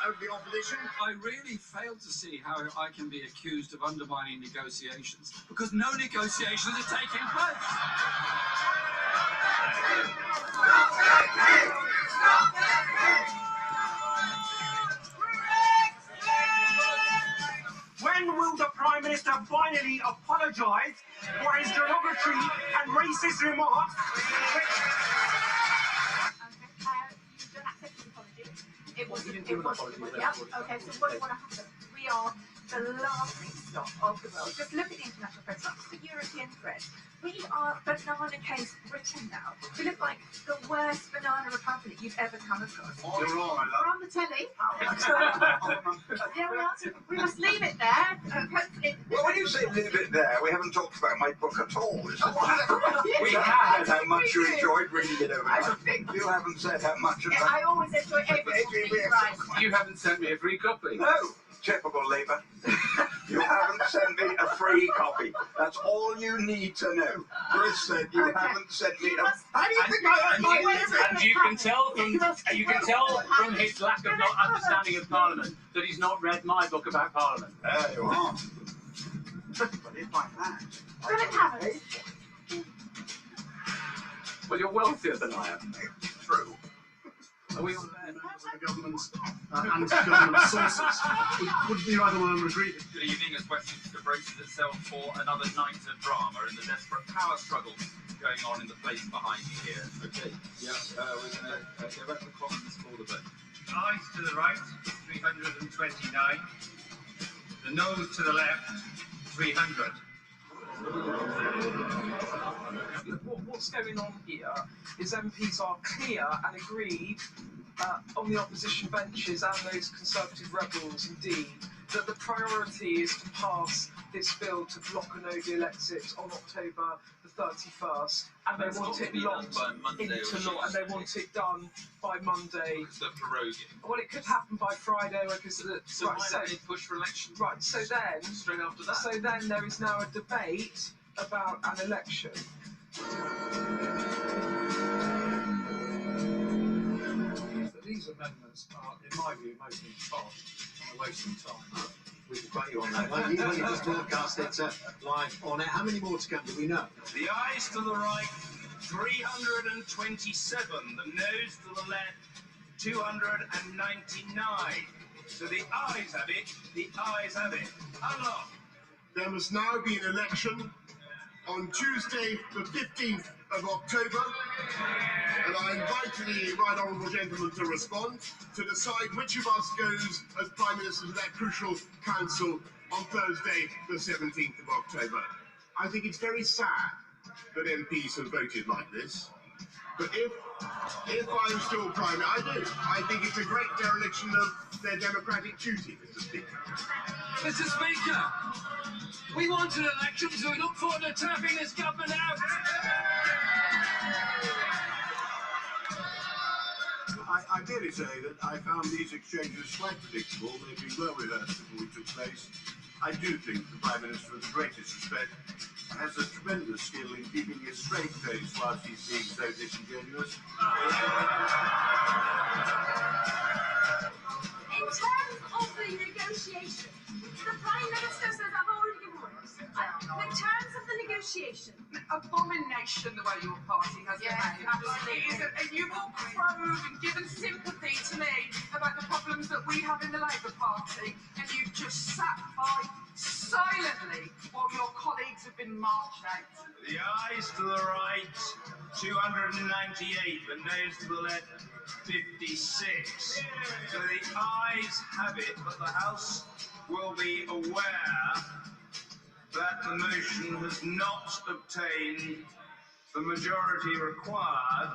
of the opposition. I really fail to see how I can be accused of undermining negotiations, because no negotiations are taking place. When will the Prime Minister finally apologise for his derogatory and racist remarks? It was, yeah, okay, so what happened? We are the laughing stock of the world. Just look at the international press, not just the European press. We are banana case Britain now. We look like the worst banana republic you've ever come across. You're wrong, my love. We're on the telly. Yeah, we are. We must leave it there. Hopefully. Well, when you say leave it there, we haven't talked about my book at all. We have said how much you enjoyed reading it over. You haven't said how much of that. I always enjoy everything you write. You haven't sent me a free copy. No, typical Labour. You haven't sent me a free copy. That's all you need to know. Chris said you haven't sent me a. How do you think I earn my living? And you can tell from his lack of not understanding of Parliament that he's not read my book about Parliament. There you are. But if I had, haven't. Well, you're wealthier than I am. True. Are we on the government anti-government sources? Would you either one agree? Good evening, as Westminster braces itself for another night of drama in the desperate power struggle going on in the place behind you here. Okay, yeah, we're going to erect the Commons for the vote. Ayes to the right, 329. The noes to the left, 300. What's going on here is MPs are clear and agreed on the opposition benches and those Conservative rebels indeed that the priority is to pass this bill to block a no deal exit on October the 31st, and they want it locked into law, and they want it done by Monday. The proroguing. Well, it could happen by Friday because So why don't they push for election? Right, so then straight after that. So then there is now a debate about an election. But these amendments are, in my view, mostly fast and a waste of time. We can quote you on that. Well, you just broadcast it live on it. How many more to come do we know? The ayes to the right, 327. The noes to the left, 299. So the ayes have it, the ayes have it. Unlock. There must now be an election on Tuesday, the 15th of October, and I invite the right honourable gentleman to respond to decide which of us goes as Prime Minister to that crucial council on Thursday, the 17th of October. I think it's very sad that MPs have voted like this, but if I'm still Prime Minister, I do. I think it's a great dereliction of their democratic duty, Mr. Speaker. Mr. Speaker, we want an election, so we look forward to tapping this government out. I merely say that I found these exchanges quite predictable. They've been well rehearsed before we took place. I do think the Prime Minister, with the greatest respect, has a tremendous skill in keeping a straight face whilst he's being so disingenuous. In terms of the negotiation, the Prime Minister says I've already given orders. In terms of the negotiation, abomination the way your party has behaved. Absolutely. And you've all crowed and given sympathy to me about the problems that we have in the Labour Party, and you've just sat by silently while your colleagues have been been marched out. The ayes to the right, 298. The noes to the left, 56. So the ayes have it, but the House will be aware that the motion has not obtained the majority required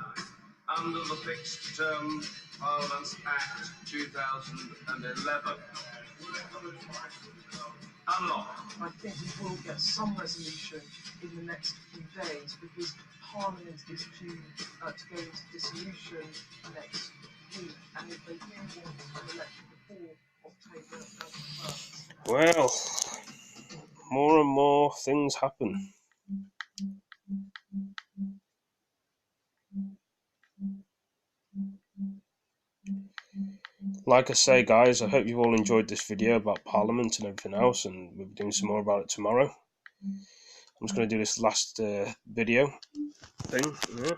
under the Fixed Term Parliaments Act 2011. Unlock. I think we will get some resolution in the next few days because Parliament is due to go into dissolution next week, and if they do want an election before October 1st. Well, more and more things happen. Like I say, guys, I hope you've all enjoyed this video about Parliament and everything else, and we'll be doing some more about it tomorrow. I'm just going to do this last video thing. Yeah.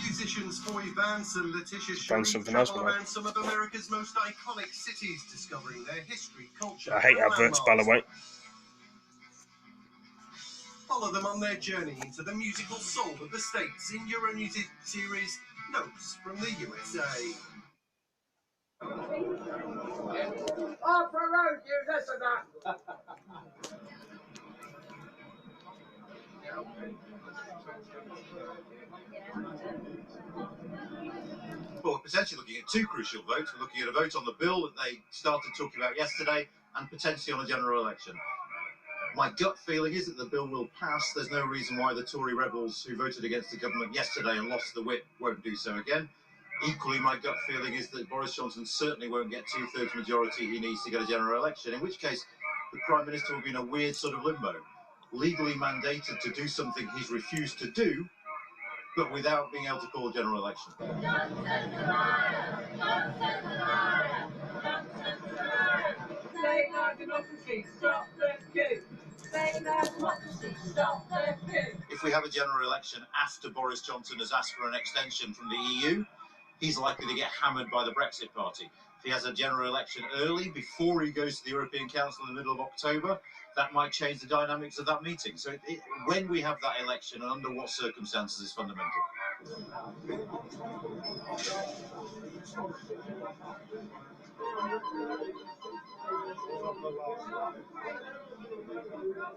Musicians Foy Vance and Letitia Find Sharif something else, travel man. around some of America's most iconic cities, discovering their history, culture, I hate and adverts, by the way. Follow them on their journey into the musical soul of the States in Euromusic series Notes from the USA. Off the road, you listener! Well, we're potentially looking at two crucial votes. We're looking at a vote on the bill that they started talking about yesterday and potentially on a general election. My gut feeling is that the bill will pass. There's no reason why the Tory rebels who voted against the government yesterday and lost the whip won't do so again. Equally, my gut feeling is that Boris Johnson certainly won't get two-thirds majority he needs to get a general election, in which case the Prime Minister will be in a weird sort of limbo, legally mandated to do something he's refused to do, but without being able to call a general election. Say no democracy, stop the coup. Say no democracy, stop the coup. If we have a general election after Boris Johnson has asked for an extension from the EU, he's likely to get hammered by the Brexit Party. If he has a general election early, before he goes to the European Council in the middle of October, that might change the dynamics of that meeting. So when we have that election and under what circumstances is fundamental.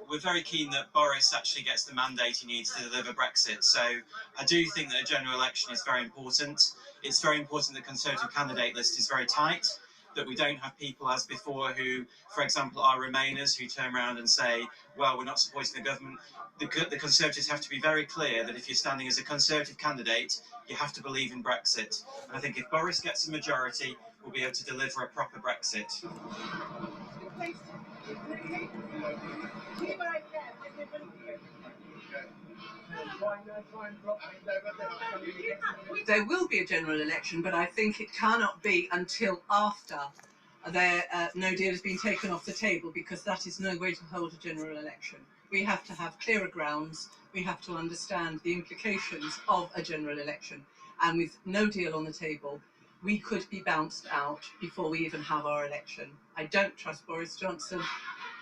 We're very keen that Boris actually gets the mandate he needs to deliver Brexit. So I do think that a general election is very important. It's very important that the Conservative candidate list is very tight, that we don't have people as before who, for example, are Remainers who turn around and say, well, we're not supporting the government. The Conservatives have to be very clear that if you're standing as a Conservative candidate, you have to believe in Brexit. And I think if Boris gets a majority, we'll be able to deliver a proper Brexit. There will be a general election, but I think it cannot be until after no deal has been taken off the table, because that is no way to hold a general election. We have to have clearer grounds. We have to understand the implications of a general election. And with no deal on the table, we could be bounced out before we even have our election. I don't trust Boris Johnson.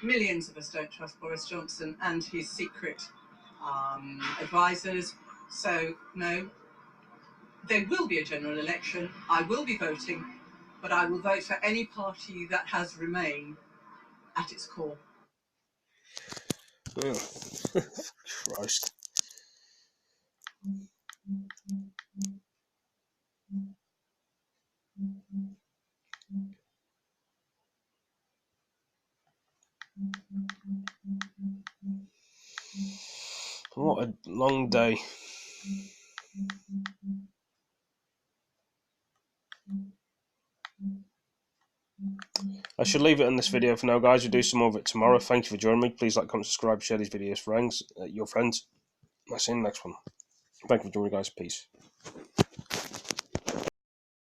Millions of us don't trust Boris Johnson and his secret advisors. So, no, there will be a general election. I will be voting, but I will vote for any party that has Remain at its core. Oh, Christ. What a long day. I should leave it in this video for now, guys. We'll do some more of it tomorrow. Thank you for joining me. Please like, comment, subscribe, share these videos with your friends. I'll see you in the next one. Thank you for joining, guys. Peace.